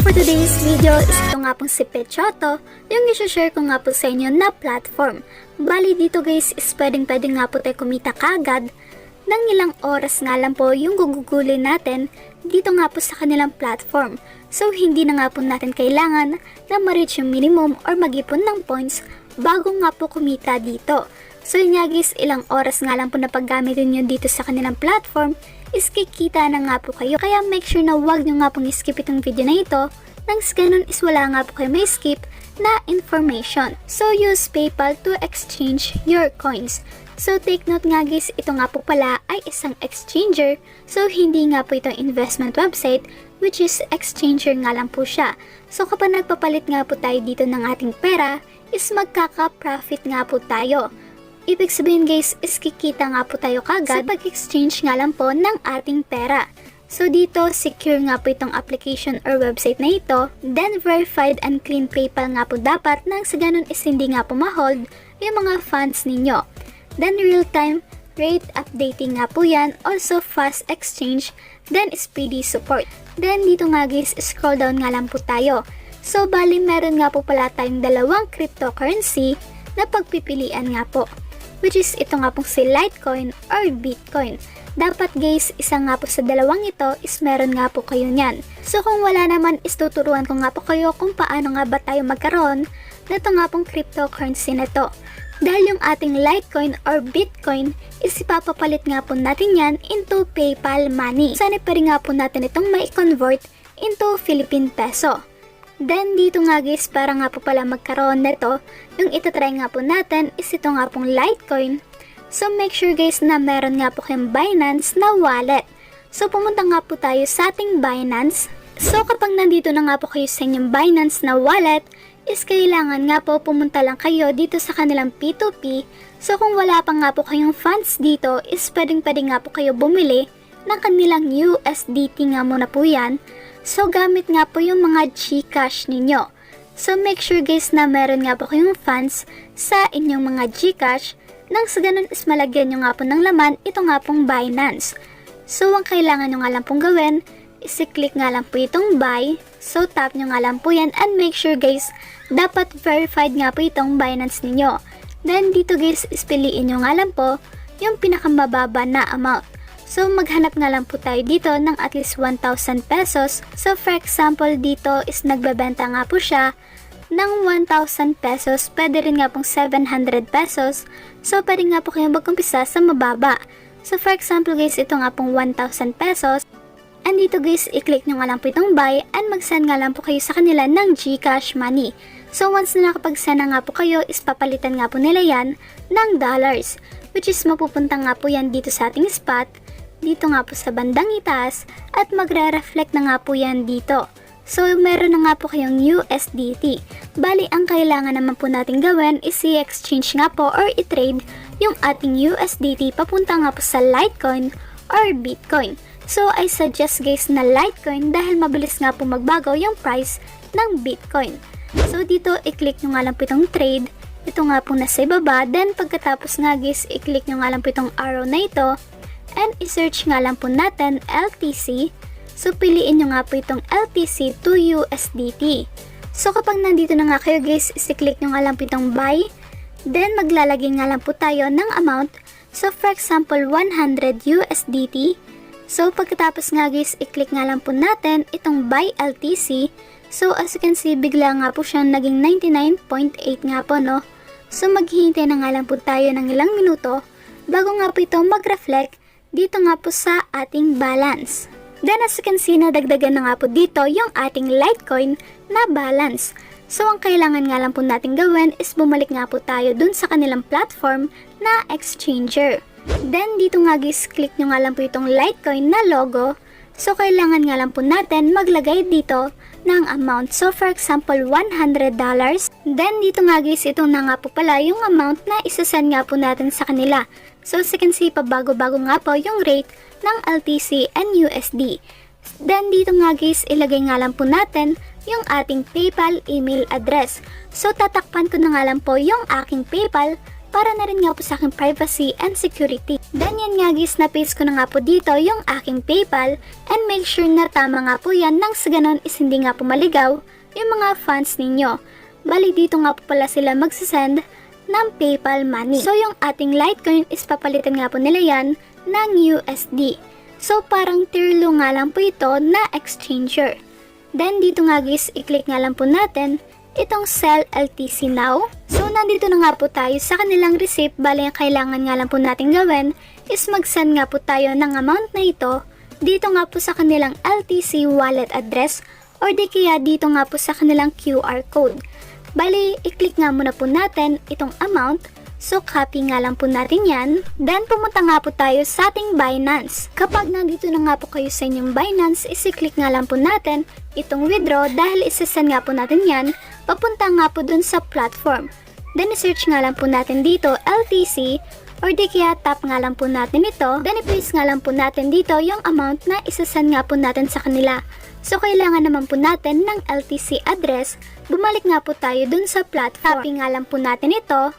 for today's video is ito nga pong si Pechoto, yung isi-share ko nga po sa inyo na platform. Bali dito guys is pwedeng nga po tayo kumita kagad ng ilang oras nga lang po yung gugugulin natin dito nga po sa kanilang platform. So hindi na nga po natin kailangan na ma-reach yung minimum or mag-ipon ng points bago nga po kumita dito. So yun nga guys, ilang oras nga lang po na paggamitin nyo dito sa kanilang platform is kikita na nga po kayo. Kaya make sure na wag nyo nga pong skip itong video na ito nang sa ganun is wala nga po kayo may skip na information. So use PayPal to exchange your coins. So take note nga guys, ito nga po pala ay isang exchanger. So hindi nga po itong investment website, which is exchanger nga lang po siya. So kapag nagpapalit nga po tayo dito ng ating pera is magkaka-profit nga po tayo. Ibig sabihin guys is kikita nga po tayo kagad sa pag-exchange nga lang po ng ating pera. So dito, secure nga po itong application or website na ito. Then verified and clean PayPal nga po dapat nang sa ganun is hindi nga po ma-hold yung mga funds ninyo. Then real-time rate updating nga po yan. Also fast exchange. Then speedy support. Then dito nga guys, scroll down nga lang po tayo. So bali meron nga po pala tayong dalawang cryptocurrency na pagpipilian nga po, which is ito nga pong si Litecoin or Bitcoin. Dapat guys, isa nga po sa dalawang ito is meron nga po kayo niyan. So kung wala naman is tuturuan ko nga po kayo kung paano nga ba tayo magkaroon na ito nga pong cryptocurrency na to. Dahil yung ating Litecoin or Bitcoin is ipapapalit nga po natin yan into PayPal money. Sana pa rin nga po natin itong mai-convert into Philippine peso. Then dito nga guys, para nga po pala magkaroon nito, yung itatry nga po natin is ito nga pong Litecoin. So make sure guys na meron nga po kayong Binance na wallet. So pumunta nga po tayo sa ating Binance. So kapag nandito na nga po kayo sa inyong Binance na wallet, is kailangan nga po pumunta lang kayo dito sa kanilang P2P. So kung wala pa nga po kayong funds dito, is pwedeng nga po kayo bumili ng kanilang USDT nga muna po yan. So gamit nga po yung mga GCash ninyo. So make sure guys na meron nga po kayong funds sa inyong mga GCash nang sa ganun is malagyan nyo nga po ng laman ito nga pong Binance. So ang kailangan nyo nga lang pong gawin is i-click nga lang po itong buy. So tap nyo nga lang po yan and make sure guys dapat verified nga po itong Binance ninyo. Then dito guys is piliin nyo nga lang po yung pinakamababa na amount. So maghanap nga lang po tayo dito ng at least 1,000 pesos. So for example dito is nagbebenta nga po siya ng 1,000 pesos. Pwede rin nga pong 700 pesos. So pwede nga po kayong magkumpisa sa mababa. So for example guys, ito nga pong 1,000 pesos. And dito guys, i-click nyo nga lang po itong buy and mag-send nga lang po kayo sa kanila ng GCash money. So once na nakapag-send na nga po kayo, is papalitan nga po nila yan ng dollars. Which is mapupunta nga po yan dito sa ating spot. Dito nga po sa bandang itaas at magre-reflect na nga po yan dito. So meron na nga po kayong USDT. Bali ang kailangan naman po natin gawin is i-exchange nga po or i-trade yung ating USDT papunta nga po sa Litecoin or Bitcoin. So I suggest guys na Litecoin dahil mabilis nga po magbago yung price ng Bitcoin. So dito i-click nyo nga lang po itong trade. Ito nga po nasa ibaba. Then pagkatapos nga guys, i-click nyo nga lang po itong arrow na ito. And i-search nga lang po natin LTC. So piliin nyo nga po itong LTC to USDT. So kapag nandito na nga kayo guys, i-click nyo nga lang po itong buy. Then maglalagay nga lang po tayo ng amount. So for example 100 USDT. So pagkatapos nga guys, i-click nga lang po natin itong buy LTC. So as you can see, bigla nga po siyang naging 99.8 nga po no. So maghihintay na nga lang po tayo ng ilang minuto bago nga po ito mag-reflect dito nga po sa ating balance. Then as you can see, nadagdagan na nga po dito yung ating Litecoin na balance. So ang kailangan nga lang po natin gawin is bumalik nga po tayo dun sa kanilang platform na exchanger. Then dito nga guys, click nyo nga lang po itong Litecoin na logo. So kailangan nga lang po natin maglagay dito ng amount. So for example, $100. Then dito nga guys, ito na nga po pala yung amount na isasend nga po natin sa kanila. So as you can see, pabago-bago nga po yung rate ng LTC and USD. Then dito nga guys, ilagay nga lang po natin yung ating PayPal email address. So tatakpan ko na nga lang po yung aking PayPal para na rin nga po sa aking privacy and security. Then yan nga guys, na-paste ko na nga po dito yung aking PayPal and make sure na tama nga po yan nang sa ganon is hindi nga po maligaw yung mga funds ninyo. Bali dito nga po pala sila magsasend ng PayPal money. So yung ating Litecoin is papalitan nga po nila yan ng USD. So parang tier low nga lang po ito na exchanger. Then dito nga guys, i-click nga lang po natin itong Sell LTC Now. So nandito na nga po tayo sa kanilang receipt. Bali ang kailangan nga lang po natin gawin is mag-send nga po tayo ng amount na ito dito nga po sa kanilang LTC wallet address or di kaya dito nga po sa kanilang QR code. Bali, i-click nga muna po natin itong amount. So, copy nga lang po natin yan. Then, pumunta nga po tayo sa ating Binance. Kapag nandito na nga po kayo sa inyong Binance, isi-click nga lang po natin itong withdraw dahil isasend nga po natin yan papunta nga po dun sa platform. Then, i-search nga lang po natin dito LTC or di kaya tap nga lang po natin ito. Then, i-paste nga lang po natin dito yung amount na isasend nga po natin sa kanila. So, kailangan naman po natin ng LTC address. Bumalik nga po tayo dun sa platform. Copy nga lang po natin ito.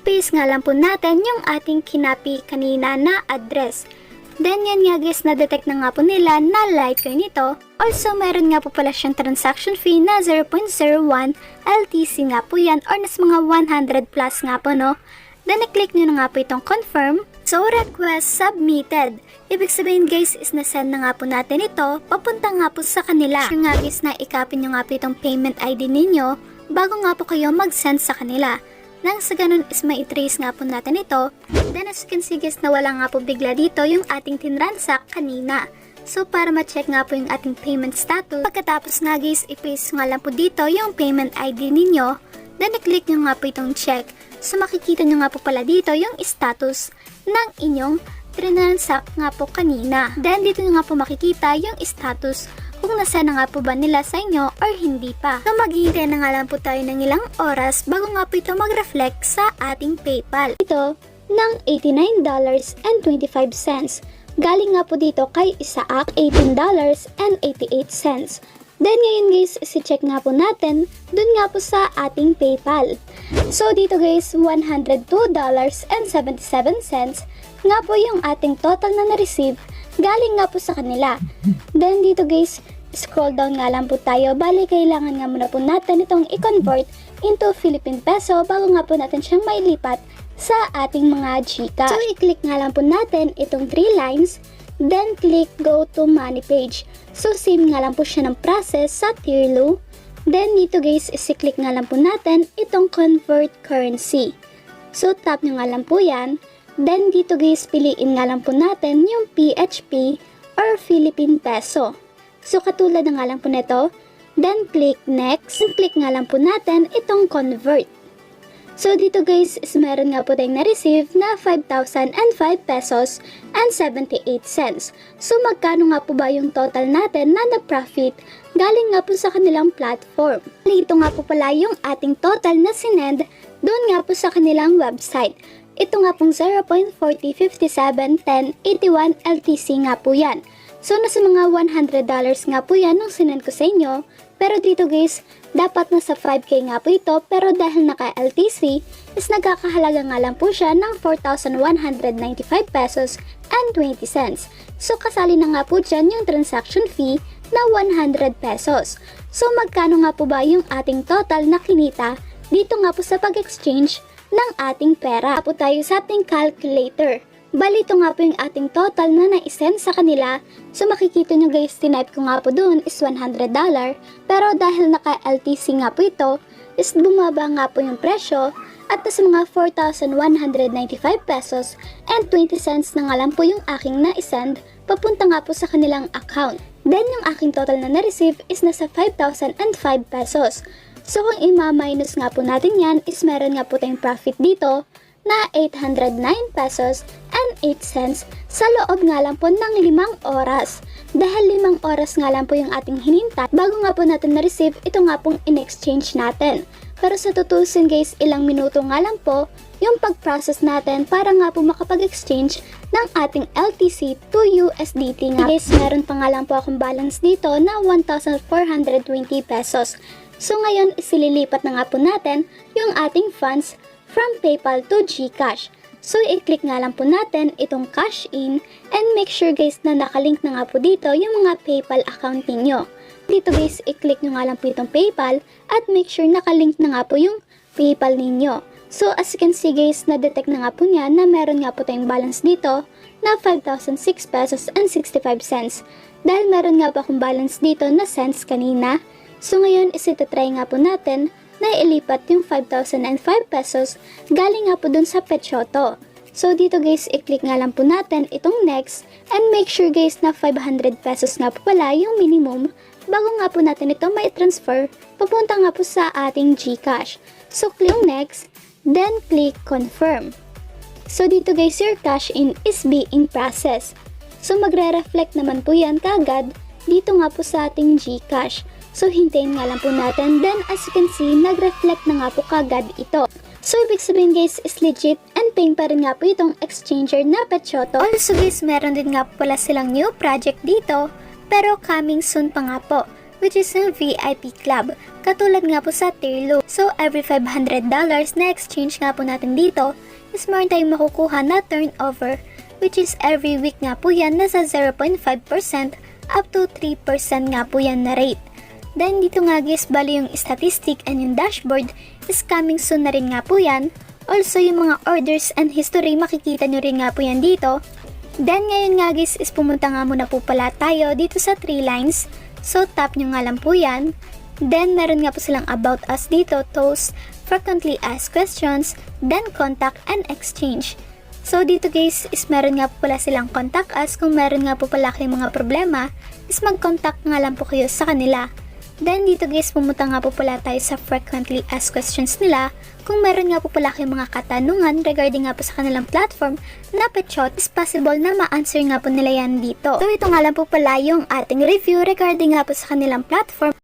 Paste nga lang po natin yung ating kinapi kanina na address. Then yan nga guys, na-detect na nga po nila na Litecoin ito. Also, meron nga po pala siyang transaction fee na 0.01 LTC nga po yan or nas mga 100 plus nga po no. Then i-click nyo na nga po itong confirm. So, request submitted. Ibig sabihin guys is na-send na nga po natin ito papunta nga po sa kanila. Sure nga guys na i-copy nyo nga po itong payment ID ninyo bago nga po kayo mag-send sa kanila. Nang sa ganun is mai-trace nga po natin ito. Then as you can see guys na wala nga po bigla dito yung ating tinransact kanina. So para ma-check nga po yung ating payment status, pagkatapos nga guys i-paste nga lang po dito yung payment ID ninyo. Then i-click nyo nga po itong check. So makikita nyo nga po pala dito yung status ng inyong tinransact nga po kanina. Then dito nyo nga po makikita yung status kung nasa na nga po ba nila sa inyo or hindi pa. So maghihintay na nga lang po tayo ng ilang oras bago nga po ito mag-reflect sa ating PayPal. Ito ng $89.25. Galing nga po dito kay Isaac, $18.88. Then ngayon guys, isi-check nga po natin dun nga po sa ating PayPal. So dito guys, $102.77 nga po yung ating total na na-receive galing nga po sa kanila. Then dito guys, scroll down nga lang po tayo. Bali, kailangan nga muna po natin itong i-convert into Philippine Peso bago nga po natin siyang mailipat sa ating mga GCash. So, i-click nga lang po natin itong 3 lines. Then, click go to money page. So, same nga lang po siya ng process sa tier low. Then, dito guys, isi-click nga lang po natin itong convert currency. So, tap nyo nga lang po yan. Then, dito guys, piliin nga lang po natin yung PHP or Philippine Peso. So, katulad na nga lang po nito. Then, click next. And click nga lang po natin itong convert. So, dito guys, is meron nga po tayong na-receive na 5,005 pesos and 78 cents. So, magkano nga po ba yung total natin na na-profit galing nga po sa kanilang platform? Ito nga po pala yung ating total na sinend doon nga po sa kanilang website. Ito nga pong 0.40571081 LTC nga po yan. So, nasa mga $100 nga po yan nung sinend ko sa inyo. Pero dito guys, dapat nasa 5K nga po ito. Pero dahil naka-LTC, is nagkakahalaga nga lang po siya ng 4,195 pesos and 20 cents. So, kasali na nga po dyan yung transaction fee na 100 pesos. So, magkano nga po ba yung ating total na kinita dito nga po sa pag-exchange ng ating pera? Po tayo sa ating calculator. Bali, ito nga po yung ating total na na-send sa kanila. So, makikita nyo guys, tinype ko nga po dun is $100. Pero dahil naka-LTC nga po ito, is bumaba nga po yung presyo at nasa mga 4,195 pesos and 20 cents na nga lang po yung aking na-send papunta nga po sa kanilang account. Then, yung aking total na na-receive is nasa 5,005 pesos. So, kung ima-minus nga po natin yan, is meron nga po tayong profit dito na 809 pesos and 8 cents sa loob nga lang po ng 5 oras. Dahil 5 oras nga lang po yung ating hinintay bago nga po natin na-receive ito nga pong in-exchange natin. Pero sa tutusin guys, ilang minuto nga lang po yung pag-process natin para nga po makapag-exchange ng ating LTC to USDT nga. Guys, meron pa nga lang po akong balance dito na 1,420 pesos. So ngayon, isililipat na nga po natin yung ating funds from PayPal to GCash. So, i-click nga lang po natin itong cash in and make sure guys na nakalink na nga po dito yung mga PayPal account ninyo. Dito guys, i-click nyo nga lang po itong PayPal at make sure nakalink na nga po yung PayPal ninyo. So, as you can see guys, na-detect na nga po niya na meron nga po tayong balance dito na 5,006 pesos and 65 cents. Dahil meron nga po akong balance dito na cents kanina. So, ngayon is itatry nga po natin na ilipat yung 5,005 pesos galing nga po dun sa Petchoto. So, dito guys, i-click nga lang po natin itong next and make sure guys na 500 pesos nga po pala yung minimum bago nga po natin ito may transfer papunta nga po sa ating GCash. So, click next. Then, click confirm. So, dito guys, your cash in is being processed. So, magre-reflect naman po yan kagad dito nga po sa ating GCash. So, hintayin nga lang po natin. Then, as you can see, nag-reflect na nga po kagad ito. So, ibig sabihin guys, is legit and paying pa rin nga po itong exchanger na Petchoto. Also guys, meron din nga po pala silang new project dito, pero coming soon pa nga po, which is yung VIP Club. Katulad nga po sa Tirlo. So, every $500 na exchange nga po natin dito, is meron tayong makukuha na turnover, which is every week nga po yan nasa 0.5% up to 3% nga po yan na rate. Then, dito nga guys, bali yung statistic and yung dashboard is coming soon na rin nga po yan. Also, yung mga orders and history, makikita nyo rin nga po yan dito. Then, ngayon nga guys, is pumunta nga muna po pala tayo dito sa 3 lines. So, tap nyo nga lang po yan. Then, meron nga po silang about us dito, toast, frequently asked questions, then contact and exchange. So, dito guys, is meron nga po pala silang contact us. Kung meron nga po pala kayong mga problema, is mag-contact nga lang po kayo sa kanila. Then, dito guys, pumunta nga po pala tayo sa frequently asked questions nila. Kung meron nga po pala kayong mga katanungan regarding nga po sa kanilang platform na Petchoto, is possible na ma-answer nga po nila yan dito. So, ito nga lang po pala yung ating review regarding nga po sa kanilang platform.